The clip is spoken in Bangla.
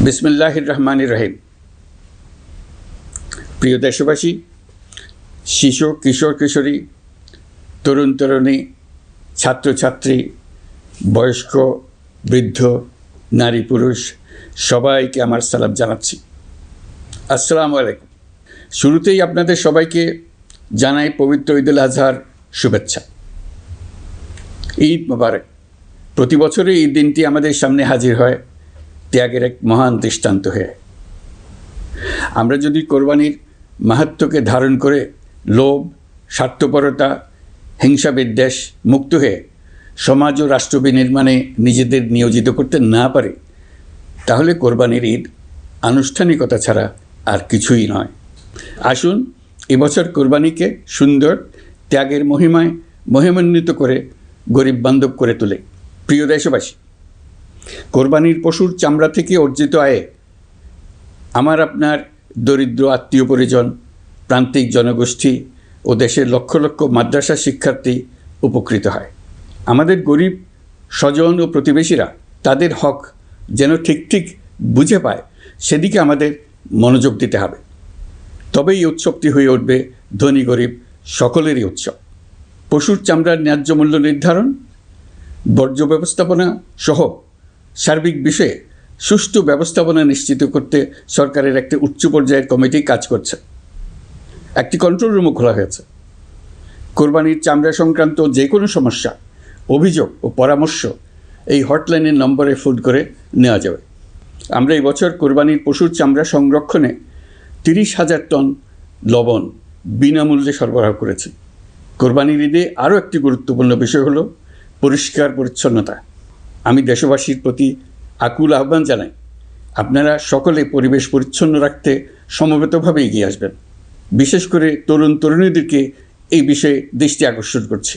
বিসমিল্লাহির রহমানির রহিম। প্রিয় দেশবাসী, শিশু, কিশোর কিশোরী, তরুণ তরুণী, ছাত্রছাত্রী, বয়স্ক, বৃদ্ধ, নারী পুরুষ সবাইকে আমার সালাম জানাচ্ছি। আসসালামু আলাইকুম। শুরুতেই আপনাদের সবাইকে জানাই পবিত্র ঈদুল আজহার শুভেচ্ছা। ঈদ মোবারক। প্রতি বছরই এই দিনটি আমাদের সামনে হাজির হয় ত্যাগের এক মহান দৃষ্টান্ত হয়ে। আমরা যদি কোরবানির মাহাত্ম্যকে ধারণ করে লোভ, স্বার্থপরতা, হিংসা বিদ্বেষ মুক্ত হয়ে সমাজ ও রাষ্ট্র বিনির্মাণে নিজেদের নিয়োজিত করতে না পারি, তাহলে কোরবানির ঈদ আনুষ্ঠানিকতা ছাড়া আর কিছুই নয়। আসুন এবছর কোরবানিকে সুন্দর, ত্যাগের মহিমায় মহিমান্বিত করে গরিব বান্ধব করে তোলে। প্রিয় দেশবাসী, কোরবানির পশুর চামড়া থেকে অর্জিত আয়ে আমার আপনার দরিদ্র আত্মীয় পরিজন, প্রান্তিক জনগোষ্ঠী ও দেশের লক্ষ লক্ষ মাদ্রাসা শিক্ষার্থী উপকৃত হয়। আমাদের গরিব স্বজন ও প্রতিবেশীরা তাদের হক যেন ঠিক বুঝে পায়, সেদিকে আমাদের মনোযোগ দিতে হবে। তবেই এই উৎসবটি হয়ে উঠবে ধনী গরিব সকলেরই উৎসব। পশুর চামড়ার ন্যায্য মূল্য নির্ধারণ, বর্জ্য ব্যবস্থাপনা সহ সার্বিক বিষয়ে সুষ্ঠু ব্যবস্থাপনা নিশ্চিত করতে সরকারের একটি উচ্চ পর্যায়ের কমিটি কাজ করছে। একটি কন্ট্রোল রুমও খোলা হয়েছে। কোরবানির চামড়া সংক্রান্ত যে কোনো সমস্যা, অভিযোগ ও পরামর্শ এই হটলাইনের নম্বরে ফোন করে নেওয়া যাবে। আমরা এই বছর কোরবানির পশুর চামড়া সংরক্ষণে 30,000 টন লবণ বিনামূল্যে সরবরাহ করেছি। কোরবানির ঈদে আরও একটি গুরুত্বপূর্ণ বিষয় হলো পরিষ্কার পরিচ্ছন্নতা। আমি দেশবাসীর প্রতি আকুল আহ্বান জানাই, আপনারা সকলে পরিবেশ পরিচ্ছন্ন রাখতে সমবেতভাবে এগিয়ে আসবেন। বিশেষ করে তরুণ তরুণীদেরকে এই বিষয়ে দৃষ্টি আকর্ষণ করছি।